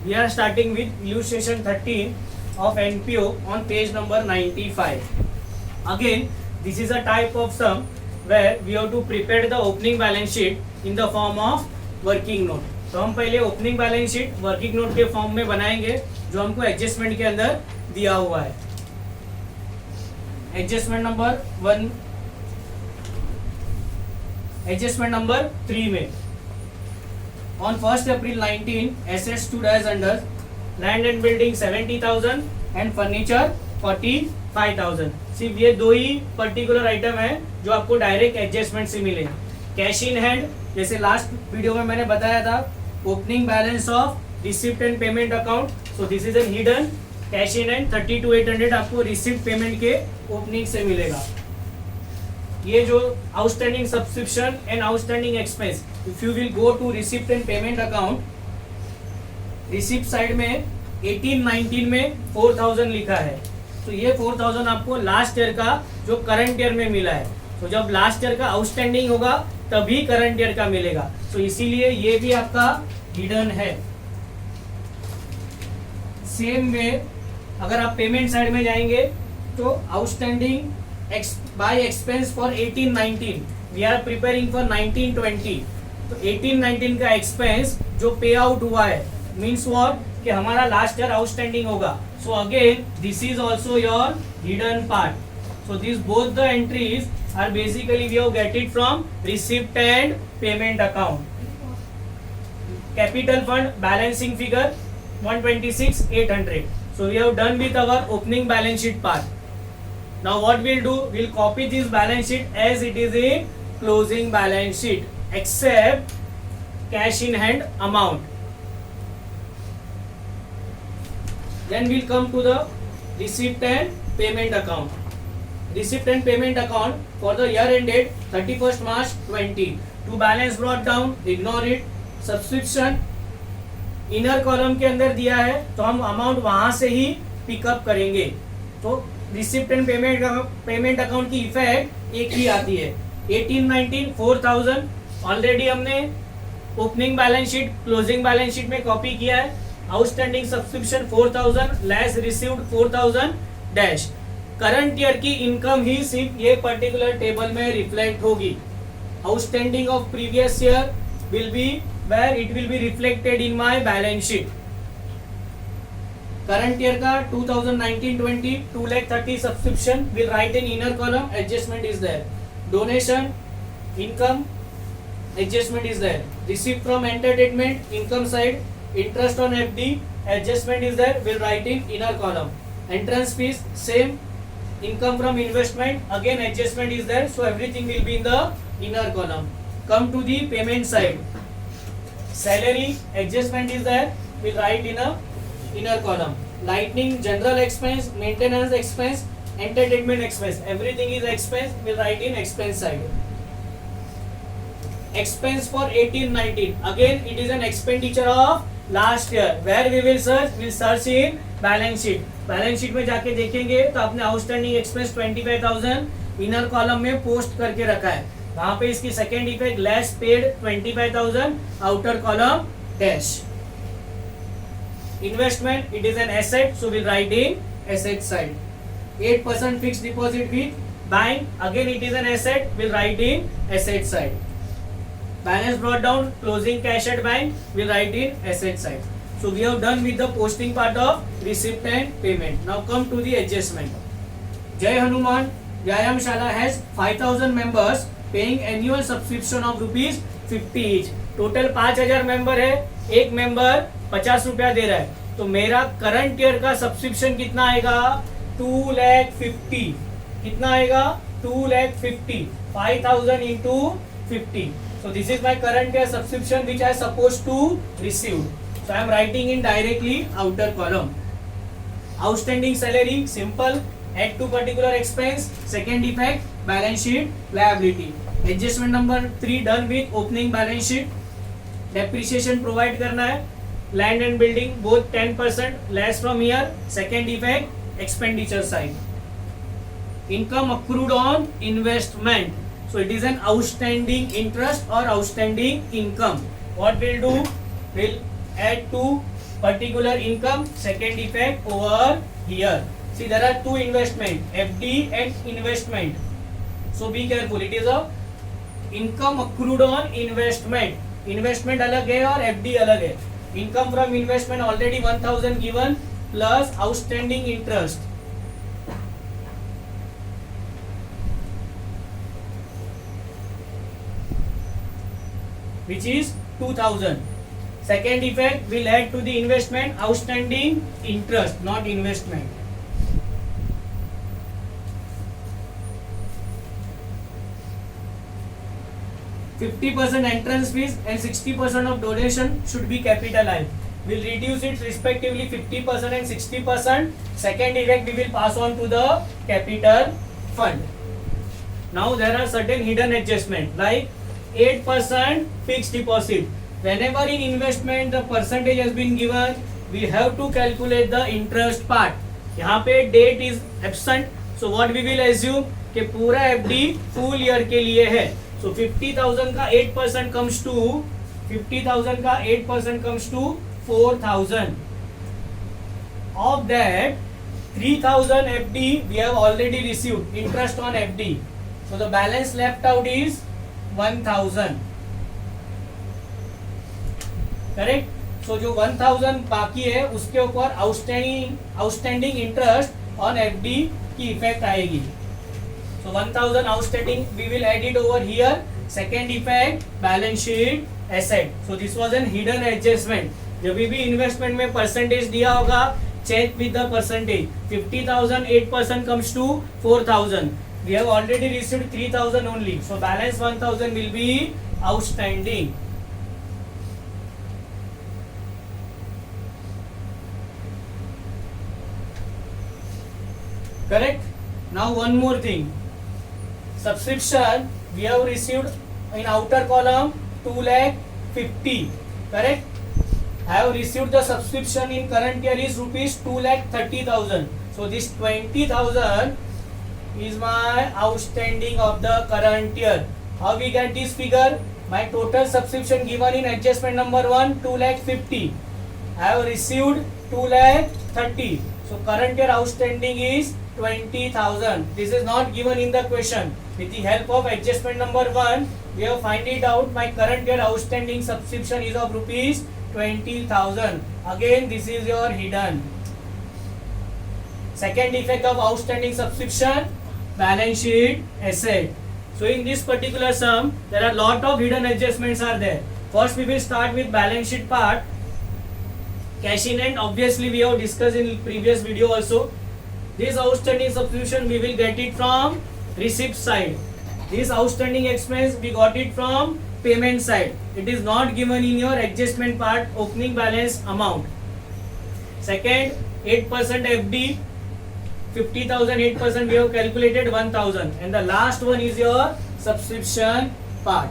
We are starting with illustration 13 of NPO on page number 95. Again, this is a type of sum where we have to prepare the opening balance sheet in the form of working note. तो हम पहले opening balance sheet working note के form में बनाएंगे जो हमको adjustment के अंदर दिया हुआ है. एडजस्टमेंट नंबर 1, एडजस्टमेंट नंबर 3 में on 1st April 19 assets stood as under land and building 70,000 and furniture 45,000. सिर्फ ये दो ही पर्टिकुलर आइटम है जो आपको डायरेक्ट एडजस्टमेंट से मिले. कैश इन हैंड, जैसे लास्ट वीडियो में मैंने बताया था, opening balance of receipt and payment account. So this is an hidden cash in hand 32,800 आपको रिसिप्ट पेमेंट के ओपनिंग से मिलेगा. ये जो outstanding subscription and outstanding expense, if you will go to receipt and payment account, receipt side में 18-19 में 4,000 लिखा है. तो ये 4,000 आपको लास्ट ईयर का जो करंट ईयर में मिला है. तो जब लास्ट ईयर का आउटस्टैंडिंग होगा तभी करंट ईयर का मिलेगा. तो इसीलिए ये भी आपका हिडन है. सेम में अगर आप पेमेंट साइड में जाएंगे तो outstanding by expense for 18-19, we are preparing for 19-20. तो 18-19 का एक्सपेंस जो पे आउट हुआ है मीन्स व्हाट कि हमारा लास्ट ईयर आउटस्टैंडिंग होगा. So again this is also your hidden part. So this both the entries are basically we have get it from receipt and payment account. Capital fund balancing figure 126,800. So we have done with our opening balance sheet part. Now what we'll do, we'll copy this balance sheet as it is in closing balance sheet except cash in hand amount. Then we'll come to the receipt and payment account. Receipt and payment account for the year ended 31st March 20. To balance brought down, ignore it. Subscription inner column के अंदर दिया है तो हम amount वहां से ही pickup करेंगे. तो रिसिप्ट एंड पेमेंट अकाउंट की इफेक्ट एक ही आती है. 18-19 4,000 ऑलरेडी हमने opening balance sheet closing balance sheet में कॉपी किया है. Outstanding subscription 4,000 less received 4,000 dash. Current year की इनकम ही सिर्फ ये पर्टिकुलर टेबल में रिफ्लेक्ट होगी. Outstanding of previous year will be where it will be reflected in my balance sheet. Current year का 2019-20 2,30,000 subscription will write in inner column, adjustment is there. Donation income adjustment is there. Receipt from entertainment income side, interest on FD adjustment is there, will write in inner column. Entrance fees same, income from investment again adjustment is there, so everything will be in the inner column. Come to the payment side. Salary adjustment is there, we'll write in a inner column. Lighting general expense, maintenance expense, entertainment expense, everything is expense, we'll write in expense side. Expense for 18-19, again it is an expenditure of last year. Where we will search, we'll search in balance sheet. Balance sheet में जाके देखेंगे तो आपने outstanding expense 25,000 inner column में post करके रखा है. वहां पे इसकी second effect less paid 25,000 outer column dash. Investment it is an asset, so will write in asset side. 8% fix deposit with bank, again it is an asset, will write in asset side. Balance brought down closing cash at bank, will write in asset side. So we have done with the posting part of receipt and payment. Now come to the adjustment. Jai Hanuman Vyayamshala has 5,000 members paying annual subscription of ₹50 each. Total 5,000 member है, एक member 50 रुपया दे रहा है. तो मेरा current year का subscription कितना आएगा? 2,50,000. कितना आएगा? 2,50,000. 5,000 into 50. So this is my current year subscription which I supposed to receive. So I am writing in directly outer column. Outstanding salary simple, add to particular expense, second effect balance sheet liability. Adjustment number 3 done with opening balance sheet. Depreciation provide करना है. Land and building both 10% less from here. Second effect expenditure side. Income accrued on investment. So it is an outstanding interest or outstanding income. What we'll do? We'll add to particular income. Second effect over here. See, there are two investment, FD and investment. So be careful. It is a income accrued on investment. Investment अलग है और FD अलग है. Income from investment already 1000 given plus outstanding interest. Which is 2000. Second effect will add to the investment outstanding interest, not investment. %50 entrance fees and 60% of donation should be capitalized. We'll reduce it respectively 50% and 60%. Second effect we will pass on to the capital fund. Now there are certain hidden adjustment like 8% fixed deposit. Whenever in investment the percentage has been given, we have to calculate the interest part. यहाँ पे date is absent, so what we will assume कि पूरा FD full year के लिए है. So 50,000 का 8% comes to 50,000 का 8% comes to 4,000. Of that 3,000 FD we have already received interest on FD. So the balance left out is 1,000. Correct. So जो 1000 बाकी है उसके ऊपर आउटस्टैंडिंग इंटरेस्ट ऑन एफडी की इफेक्ट आएगी. So 1000 outstanding we will add it over here. Second effect balance sheet asset. So this was an hidden adjustment. जब भी investment में परसेंटेज दिया होगा check with the percentage. 50,000 8% comes to 4,000. We have already received 3,000 only. So balance 1,000 will be outstanding. Correct. Now one more thing. Subscription we have received in outer column 2,50,000. Correct. I have received the subscription in current year is rupees 2,30,000. So this 20,000 is my outstanding of the current year. How we get this figure? My total subscription given in adjustment number 1 2,50,000. I have received 2,30,000. So current year outstanding is 20,000. This is not given in the question. With the help of adjustment number 1, we have find it out. My current year outstanding subscription is of rupees 20,000. Again, this is your hidden. Second effect of outstanding subscription, balance sheet asset. So in this particular sum, there are lot of hidden adjustments are there. First, we will start with balance sheet part. Cash in hand, obviously we have discussed in previous video also. This outstanding subscription we will get it from receipt side. This outstanding expense we got it from payment side. It is not given in your adjustment part opening balance amount. Second, 8% FD, 50,000 8% we have calculated 1,000. And the last one is your subscription part.